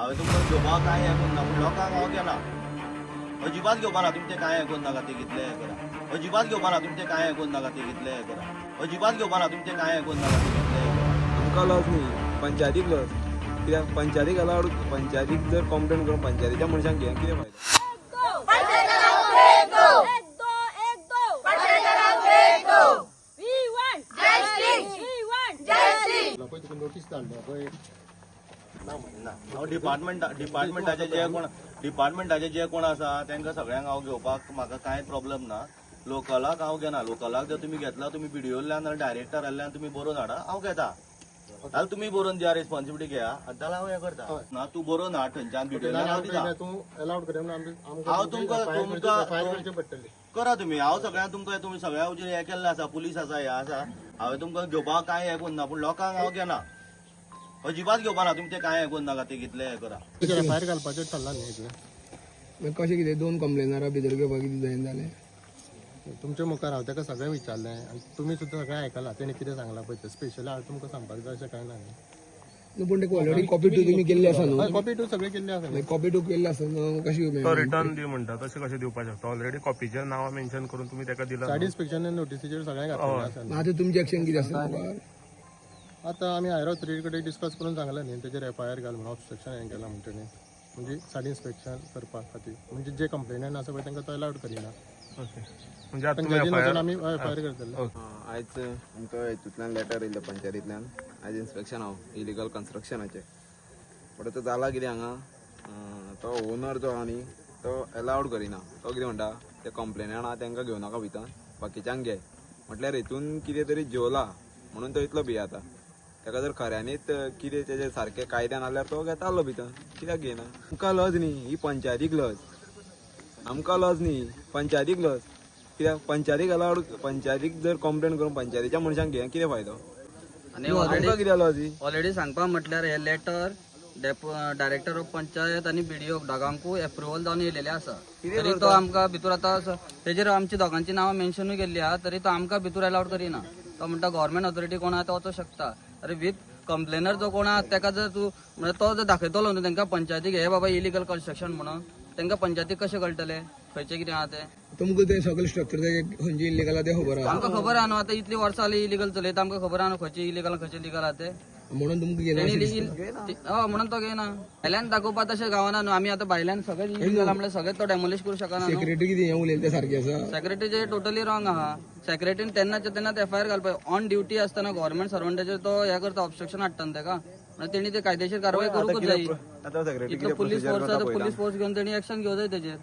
हांवें तुमकां घेवपाक कांय हें करून ना पूण लोकांक हांव घेना अजिबात घेवपा ना तुमचें कांय हें करून नाका ते कितलें हें करा अजिबात घेवपा ना तुमचें कांय हें करून नाका ते कितलें हें करा अजिबात घेवपा ना तुमचें कांय हें करून नाका ते कितलें हें करा आमकां लॉस न्ही पंचायतीक लॉस कित्याक पंचायतीक अलावड पंचायतीक जर कंप्लेन करून पंचायतीच्या मनशांक घेवन कितें फायदो हांव डिपार्टमेंटाचे जे कोण आसा तांकां सगळ्यांक हांव घेवपाक म्हाका कांय प्रॉब्लेम ना लोकलाक हांव घेना लोकलाक जर तुमी घेतला तुमी बिडिओल्यान डायरेक्टरांतल्यान तुमी बरोवन हाडा हांव घेता जाल्यार तुमी बरोवन दिया रिस्पॉन्सिबिलिटी घेया जाल्यार हांव हें करता ना तूं बरोवन हाड थंयच्यान बिडिओल्यान हांव दिता हांव तुमकां करा तुमी हांव सगळ्यांक तुमकां सगळ्या हें केल्लें आसा पुलीस आसा हें आसा हांवें तुमकां घेवपाक कांय हें करून ना पूण लोकांक हांव घेना अजिबात घेवपा ना तुमचें कांय हें करून नाका ते कितलें हें करा भायर घालपाचें थारला न्ही मागीर कशें कितें दोन कंप्लेनरां भितर घेवपाक कितें जायना जालें तुमच्या मुखार हांव ताका सगळें विचारलें आनी तुमी सुद्दां सगळें आयकलां तेणी कितें सांगलां पळय स्पेशली हांव तुमकां सांगपाक जाय अशें कांय ना न्ही पूण तेका ऑलरेडी कॉपी टू तुमी केल्ली आसा न्हू कॉपी टू सगळें केल्लें आसा कॉपी टू केल्ली आसा न्हू कशी तो रिटर्न दी म्हणटा तशें कशें दिवपाक शकता ऑलरेडी कॉपीचेर नांवां मेन्शन करून तुमी ताका दिला सायड इन्स्पेक्शन नोटिसीचेर सगळें घातलेलें आसा आतां तुमचें एक्शन कितें आसा आतां आमी हायर ऑथॉरिटी कडेन डिस्कस करून सांगलें न्ही तेजेर एफआयआर घाल म्हणून ऑब्स्ट्रक्शन हें केलां म्हणटनी म्हणजे सायड इन्स्पेक्शन करपा खातीर म्हणजे जे कंप्लेनंट आसा पळय तांकां तो अलावड करिना ओके म्हणजे आतां तुमी पंचायतीन वचून FIR आमी एफआयआर करतले आयज आमकां हेतूंतल्यान लेटर येयलें पंचायतींतल्यान आयज इन्स्पेक्शन हांव इलिगल कन्स्ट्रक्शनाचें बट तो जाला कितें हांगा तो ओनर जो आहा न्ही तो अलावड करिना तो कितें म्हणटा ते कंप्लेनंट आहा तांकां घेवं नाका भितर बाकीच्यांक घे म्हटल्यार हेतून कितें तरी जेवला म्हणून तो इतलो भियेता ताका जर खऱ्यांनीच कितें तेजें सारकें कायद्यान आसल्यार तो घेतालो भितर कित्याक घेयना आमकां लज न्ही ही पंचायतीक लज आमकां लज न्ही पंचायतीक लज कित्याक पंचायतीक अलावड पंचायतीक जर कंप्लेन करून पंचायतीच्या मनशांक घेवन कितें फायदो आनी आमकां कित्याक लज ही ऑलरेडी सांगपा म्हटल्यार हे लेटर डायरेक्टर ऑफ पंचायत आनी बीडीओ दोगांकूय एप्रुवल जावन येयलेले आसा तरी तो आमकां भितर आतां तेजेर आमची दोगांची नांवां मेन्शनूय केल्ली आहा तरी तो आमकां भितर अलावड करिना तो म्हणटा गव्हर्मेंट ऑथॉरिटी कोण आहा तो वचूंक शकता अरे विथ कंप्लेनर जो कोण आहा ताका जर तूं म्हणजे तो जर दाखयतलो न्हू तांकां पंचायतीक हे बाबा इलिगल कन्स्ट्रक्शन म्हणून तांकां पंचायतीक कशें कळटलें खंयचें कितें आहा तें तुमकां तें सगळें स्ट्रक्चर खंयचे इलिगल आहा तें खबर आहा आमकां खबर आहा न्हू आतां इतली वर्सां जाली इलिगल चलयता आमकां खबर आहा न्हू खंयचे इलिगल खंयचे लिगल आहा ते म्हणून तुमकां घेना हय म्हणून तो घेयना भायल्यान दाखोवपा तशें गावना न्हू आमी आतां भायल्यान सगळें इलिगल म्हणल्यार सगळें तो डेमोलिश करूं शकना न्हू सेक्रेटरी कितें हें उलयलें तें सारकें आसा सेक्रेटरीचे टोटली रॉंग आहा सेक्रेटरीन तेन्नाच्या तेन्ना एफआयआर घालपाक ऑन ड्युटी असताना गव्हर्मेंट सर्वंटाचेर तो हे करता ऑब्स्ट्रक्शन हाडटा न्हू ताका म्हणजे तेणी ते कायदेशीर कारवाई करूंकच जाय आतां सेक्रेटरी इतलो पुलीस फोर्स आसा पुलीस फोर्स घेवन तेणी एक्शन घेवं जाय तेजेर